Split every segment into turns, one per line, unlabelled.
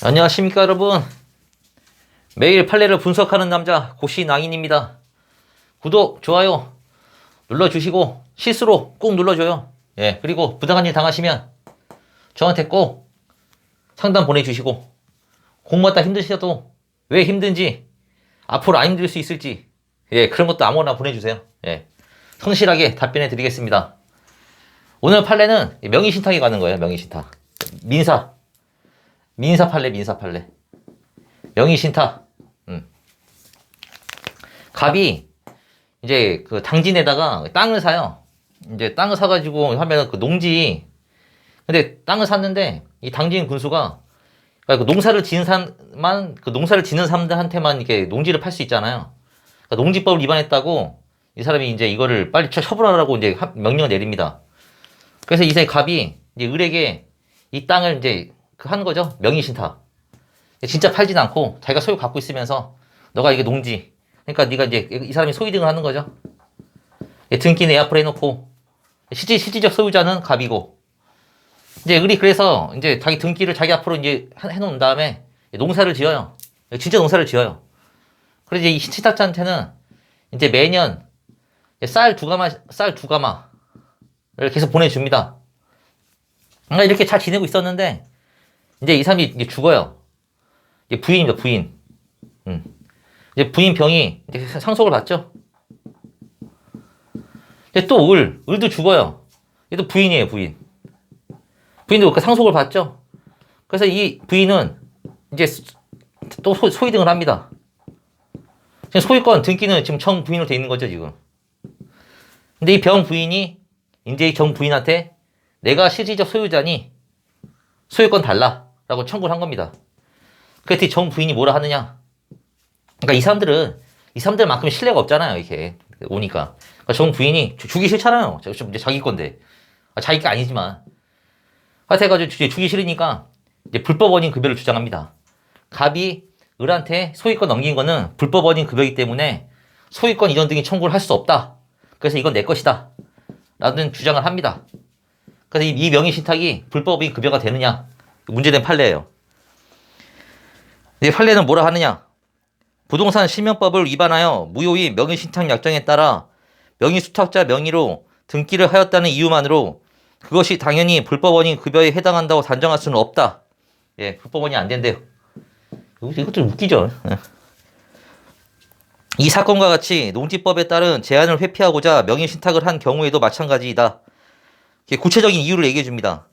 안녕하십니까 여러분. 매일 판례를 분석하는 남자 고시낭인입니다. 구독, 좋아요 눌러주시고 실수로 꼭 눌러줘요. 예, 그리고 부당한 일 당하시면 저한테 꼭 상담 보내주시고 공부하다 힘드셔도 왜 힘든지 앞으로 안 힘들 수 있을지 그런 것도 아무거나 보내주세요. 성실하게 답변해 드리겠습니다. 오늘 판례는 명의신탁에 가는 거예요. 명의신탁 민사 판례 명의신탁. 갑이 이제 그 당진에다가 땅을 사요. 이제 땅을 사가지고 하면 그 농지, 근데 땅을 샀는데 이 당진 군수가 그러니까 그 농사를 지는 사람만, 그 농사를 지는 사람들한테만 이렇게 농지를 팔 수 있잖아요. 그러니까 농지법을 위반했다고 이 사람이 이제 이거를 빨리 처분하라고 이제 명령을 내립니다. 그래서 이제 갑이 이제 을에게 이 땅을 이제 그 하는 거죠. 명의신탁. 진짜 팔진 않고 자기가 소유 갖고 있으면서 너가 이게 농지, 그러니까 네가 이제 이 사람이 소유등을 하는 거죠. 등기 내 앞으로 해놓고 실질적 소유자는 갑이고, 이제 을이 그래서 이제 자기 등기를 자기 앞으로 이제 해놓은 다음에 농사를 지어요. 진짜 농사를 지어요. 그래서 이제 이 신탁자한테는 이제 매년 쌀 두 가마를 계속 보내줍니다. 그러니까 이렇게 잘 지내고 있었는데 이제 이 사람이 이제 죽어요. 이제 부인입니다, 부인. 이제 부인 병이 이제 상속을 받죠. 이제 또 을도 죽어요. 얘도 부인이에요, 부인. 부인도 그 상속을 받죠. 그래서 이 부인은 이제 또 소유등을 합니다. 지금 소유권 등기는 지금 정 부인으로 돼 있는 거죠, 지금. 근데 이 병 부인이 이제 정 부인한테 내가 실질적 소유자니 소유권 달라라고 청구를 한 겁니다. 그랬더니 정 부인이 뭐라 하느냐? 그러니까 이 사람들만큼 신뢰가 없잖아요, 이렇게 오니까. 그러니까 정 부인이 주기 싫잖아요. 이제 자기 건데, 자기가 아니지만 하여튼 주기 싫으니까 이제 불법 원인 급여를 주장합니다. 갑이 을한테 소유권 넘긴 거는 불법 원인 급여이기 때문에 소유권 이전 등이 청구를 할 수 없다. 그래서 이건 내 것이다 라는 주장을 합니다. 그래서 이 명의신탁이 불법인 급여가 되느냐, 문제된 판례예요. 이 판례는 뭐라 하느냐? 부동산 실명법을 위반하여 무효의 명의신탁 약정에 따라 명의수탁자 명의로 등기를 하였다는 이유만으로 그것이 당연히 불법원인 급여에 해당한다고 단정할 수는 없다. 불법원이 안 된대요. 이것도 웃기죠. 이 사건과 같이 농지법에 따른 제한을 회피하고자 명의신탁을 한 경우에도 마찬가지이다. 구체적인 이유를 얘기해 줍니다.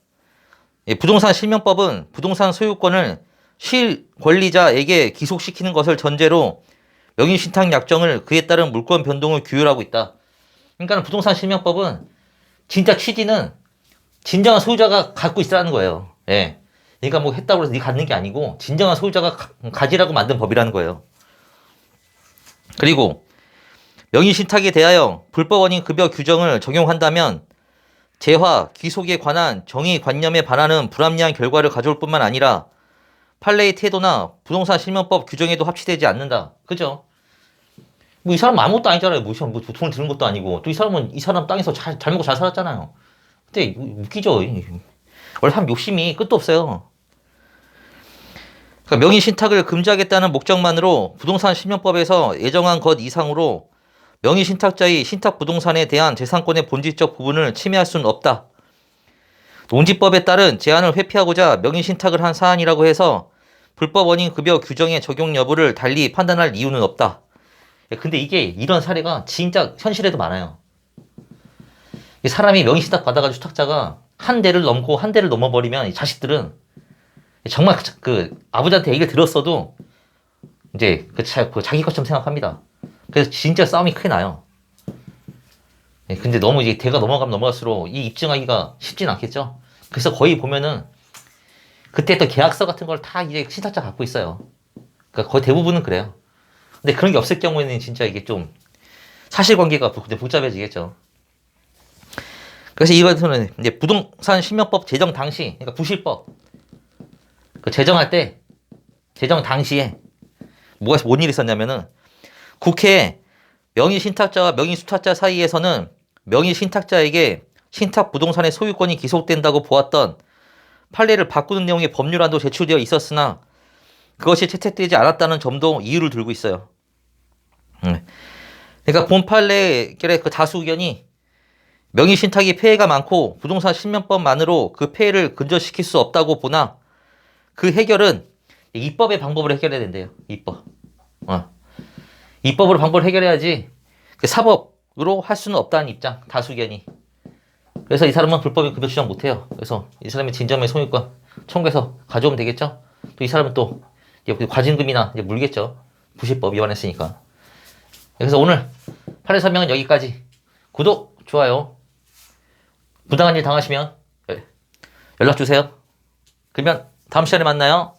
부동산 실명법은 부동산 소유권을 실권리자에게 기속시키는 것을 전제로 명의신탁 약정을 그에 따른 물권 변동을 규율하고 있다. 그러니까 부동산 실명법은 진짜 취지는 진정한 소유자가 갖고 있으라는 거예요. 그러니까 뭐 했다고 해서 네가 갖는 게 아니고 진정한 소유자가 가지라고 만든 법이라는 거예요. 그리고 명의신탁에 대하여 불법원인 급여 규정을 적용한다면 재화, 귀속에 관한 정의관념에 반하는 불합리한 결과를 가져올 뿐만 아니라 판례의 태도나 부동산 실명법 규정에도 합치되지 않는다. 그죠? 뭐 이 사람은 아무것도 아니잖아요. 뭐 돈을 드는 것도 아니고. 또 이 사람은 이 사람 땅에서 잘 먹고 잘 살았잖아요. 근데 웃기죠. 원래 사람 욕심이 끝도 없어요. 그러니까 명의신탁을 금지하겠다는 목적만으로 부동산 실명법에서 예정한 것 이상으로 명의신탁자의 신탁부동산에 대한 재산권의 본질적 부분을 침해할 수는 없다. 농지법에 따른 제한을 회피하고자 명의신탁을 한 사안이라고 해서 불법원인 급여 규정의 적용 여부를 달리 판단할 이유는 없다. 근데 이게 이런 사례가 진짜 현실에도 많아요. 사람이 명의신탁 받아가지고 수탁자가 한 대를 넘고 한 대를 넘어버리면 이 자식들은 정말 그 아버지한테 얘기를 들었어도 이제 자기 것처럼 생각합니다. 그래서 진짜 싸움이 크게 나요. 근데 너무 이제 대가 넘어가면 넘어갈수록 이 입증하기가 쉽진 않겠죠. 그래서 거의 보면은 그때 또 계약서 같은 걸 다 이제 신탁자 갖고 있어요. 그러니까 거의 대부분은 그래요. 근데 그런 게 없을 경우에는 진짜 이게 좀 사실관계가 복잡해지겠죠. 그래서 이것은 이제 부동산 실명법 제정 당시, 그러니까 부실법 그 제정할 때, 제정 당시에 뭔 일이 있었냐면은 국회에 명의신탁자와 명의수탁자 사이에서는 명의신탁자에게 신탁 부동산의 소유권이 기속된다고 보았던 판례를 바꾸는 내용의 법률안도 제출되어 있었으나 그것이 채택되지 않았다는 점도 이유를 들고 있어요. 그러니까 본판례결의 그 다수 의견이 명의신탁이 폐해가 많고 부동산 실명법만으로 그 폐해를 근절시킬 수 없다고 보나 그 해결은 입법의 방법으로 해결해야 된대요. 입법. 입법으로 방법을 해결해야지 그 사법으로 할 수는 없다는 입장. 다수 의견이. 그래서 이 사람은 불법인 급여 주장 못해요. 그래서 이 사람이 진정의 소유권 청구해서 가져오면 되겠죠. 또 이 사람은 또 과징금이나 물겠죠. 부실법 위반했으니까. 그래서 오늘 판례 설명은 여기까지. 구독, 좋아요. 부당한 일 당하시면 연락 주세요. 그러면 다음 시간에 만나요.